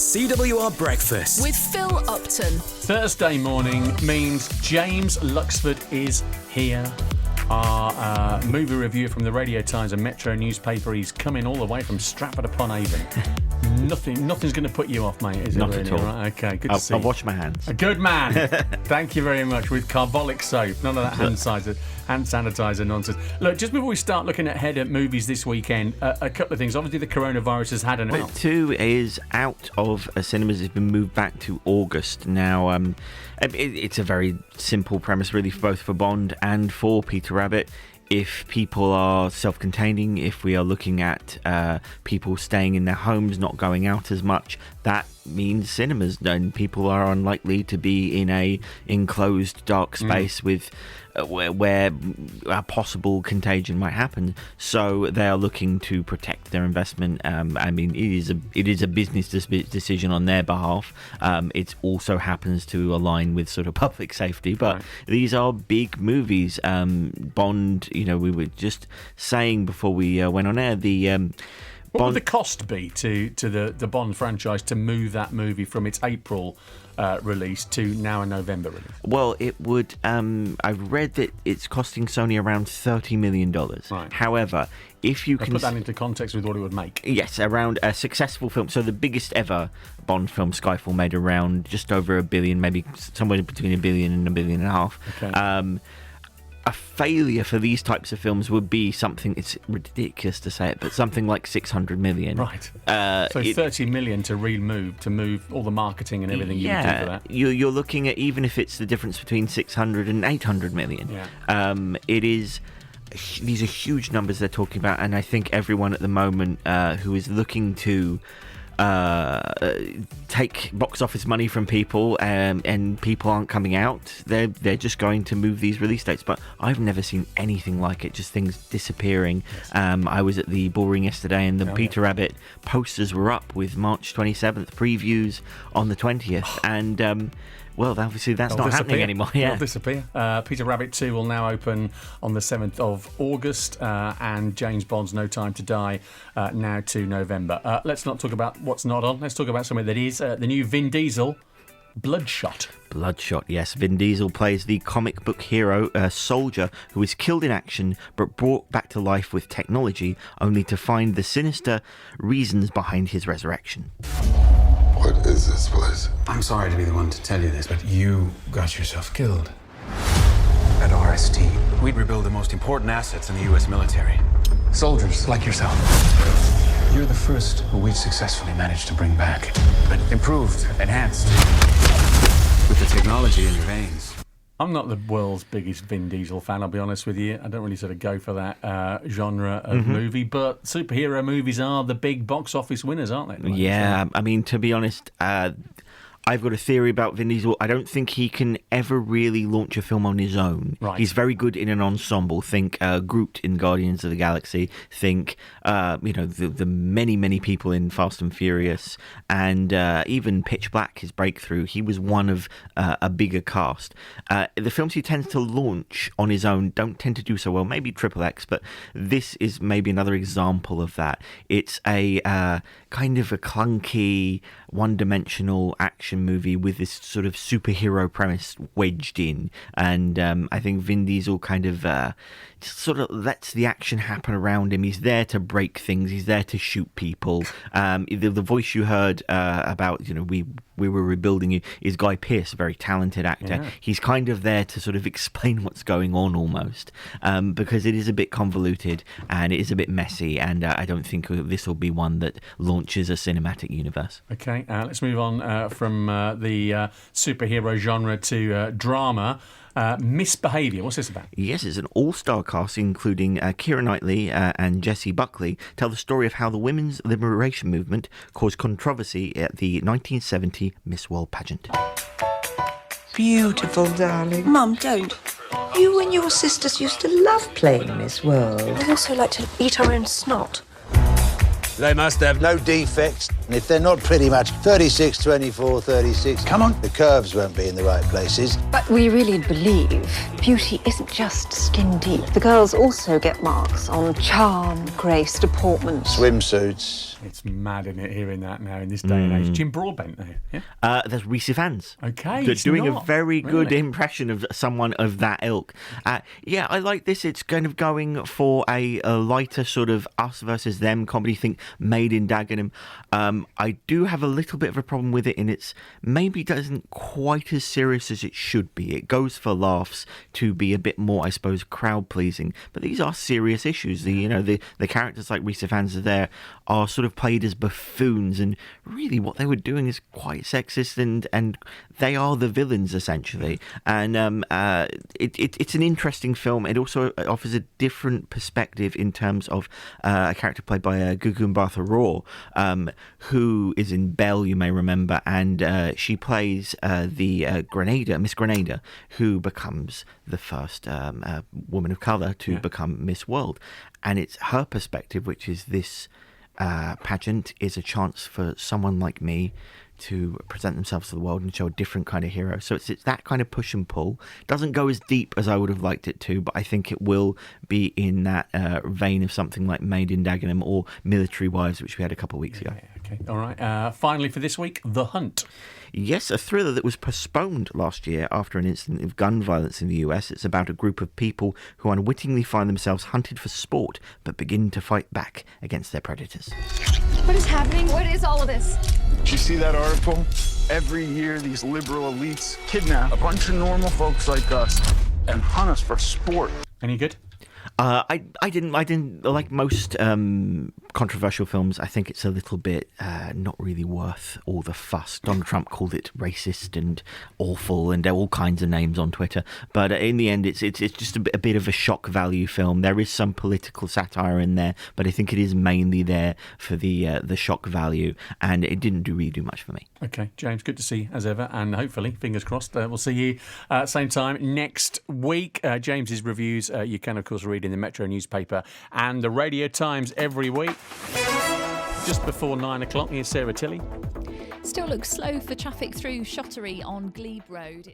CWR Breakfast with Phil Upton. Thursday morning means James Luxford is here. Our movie reviewer from the Radio Times and Metro newspaper. He's coming all the way from Stratford-upon-Avon. Nothing's going to put you off, mate, is it? Not really? at all. Right, okay, good to see I'll you. wash my hands. A good man. Thank you very much. With carbolic soap. None of that hand sanitizer nonsense. Look, just before we start looking ahead at movies this weekend, a couple of things. Obviously, the coronavirus has had an But 2 is out of cinemas. It's been moved back to August. Now, it's a very simple premise, really, both for Bond and for Peter Rabbit. If people are self-containing, if we are looking at people staying in their homes, not going out as much, that means cinemas. And people are unlikely to be in a enclosed, dark space with where a possible contagion might happen. So they are looking to protect their investment. I mean, it is a business decision on their behalf. It also happens to align with sort of public safety, but these are big movies. Bond, we were just saying before we went on air, what would the cost be to the Bond franchise to move that movie from its April release to now a November release? Well, it would. I've read that it's costing Sony around $30 million. Right. However, if you can put that into context with what it would make. Yes, around a successful film. So the biggest ever Bond film, Skyfall, made around just over $1 billion, maybe somewhere between $1 billion and $1.5 billion. Okay. A failure for these types of films would be something, it's ridiculous to say it, but something like 600 million. Right. So 30 million to move all the marketing and everything you would do for that. You're looking at, even if it's the difference between 600 and 800 million. Yeah. These are huge numbers they're talking about, and I think everyone at the moment who is looking to take box office money from people, and people aren't coming out, they're just going to move these release dates. But I've never seen anything like it, just things disappearing. Yes. I was at the Bullring yesterday, and the Peter Rabbit posters were up with March 27th, previews on the 20th, and well, obviously that's not happening anymore. Yeah. It'll disappear. Peter Rabbit 2 will now open on the 7th of August, and James Bond's No Time to Die now to November. Let's not talk about what's not on. Let's talk about something that is. The new Vin Diesel, Bloodshot. Bloodshot, yes. Vin Diesel plays the comic book hero, a soldier who is killed in action but brought back to life with technology, only to find the sinister reasons behind his resurrection. What is this place? I'm sorry to be the one to tell you this, but you got yourself killed. At RST, we'd rebuild the most important assets in the U.S. military. Soldiers like yourself. You're the first who we've successfully managed to bring back, but improved, enhanced, with the technology in your veins. I'm not the world's biggest Vin Diesel fan, I'll be honest with you. I don't really sort of go for that genre of movie, but superhero movies are the big box office winners, aren't they? Yeah, I mean, to be honest, I've got a theory about Vin Diesel. I don't think he can ever really launch a film on his own. Right. He's very good in an ensemble. Think Groot in Guardians of the Galaxy. Think, the many people in Fast and Furious, and even Pitch Black, his breakthrough. He was one of a bigger cast. The films he tends to launch on his own don't tend to do so well. Maybe Triple X, but this is maybe another example of that. It's a kind of a clunky, one-dimensional action movie with this sort of superhero premise wedged in, and I think Vin Diesel kind of just sort of lets the action happen around him. He's there to break things. He's there to shoot people. The voice you heard about, we were rebuilding you, is Guy Pearce, a very talented actor. Yeah. He's kind of there to sort of explain what's going on almost, because it is a bit convoluted and it is a bit messy, and I don't think this will be one that launches a cinematic universe. Okay, let's move on from the superhero genre to drama. Misbehaviour, what's this about? Yes, it's an all-star cast including Keira Knightley and Jessie Buckley, tell the story of how the women's liberation movement caused controversy at the 1970 Miss World pageant. Beautiful, darling. Mum, don't. You and your sisters used to love playing Miss World. I also like to eat our own snot. They must have no defects. And if they're not pretty much 36, 24, 36, come on, the curves won't be in the right places. But we really believe beauty isn't just skin deep. The girls also get marks on charm, grace, deportment. Swimsuits. It's mad, isn't it, hearing that now in this day and age. Jim Broadbent there, yeah? There's Reese Evans. Okay, They're it's doing not, a very good really. impression of someone of that ilk. Yeah, I like this. It's kind of going for a lighter sort of us versus them comedy thing made in Dagenham. I do have a little bit of a problem with it, and it's maybe doesn't quite as serious as it should be. It goes for laughs to be a bit more, I suppose, crowd pleasing. But these are serious issues. The characters like Reese Evans are sort of played as buffoons, and really what they were doing is quite sexist, and they are the villains essentially. And it's an interesting film. It also offers a different perspective in terms of a character played by Gugu Mbatha-Raw, who is in Belle, you may remember, and she plays Miss Grenada, who becomes the first woman of colour to become Miss World. And it's her perspective, which is this pageant is a chance for someone like me to present themselves to the world and show a different kind of hero. So it's that kind of push and pull. Doesn't go as deep as I would have liked it to, but I think it will be in that vein of something like Made in Dagenham or Military Wives, which we had a couple of weeks ago. Okay, all right. Finally for this week, The Hunt. Yes, a thriller that was postponed last year after an incident of gun violence in the US. It's about a group of people who unwittingly find themselves hunted for sport, but begin to fight back against their predators. What is happening? What is all of this? Did you see that article? Every year, these liberal elites kidnap a bunch of normal folks like us and hunt us for sport. Any good? I didn't like most controversial films. I think it's a little bit not really worth all the fuss. Donald Trump called it racist and awful and all kinds of names on Twitter. But in the end, it's just a bit of a shock value film. There is some political satire in there, but I think it is mainly there for the shock value, and it didn't really do much for me. Okay, James, good to see you as ever, and hopefully, fingers crossed, we'll see you same time next week. James's reviews you can, of course, read in the Metro newspaper and the Radio Times every week. Just before 9 o'clock, here's Sarah Tilley. Still looks slow for traffic through Shottery on Glebe Road.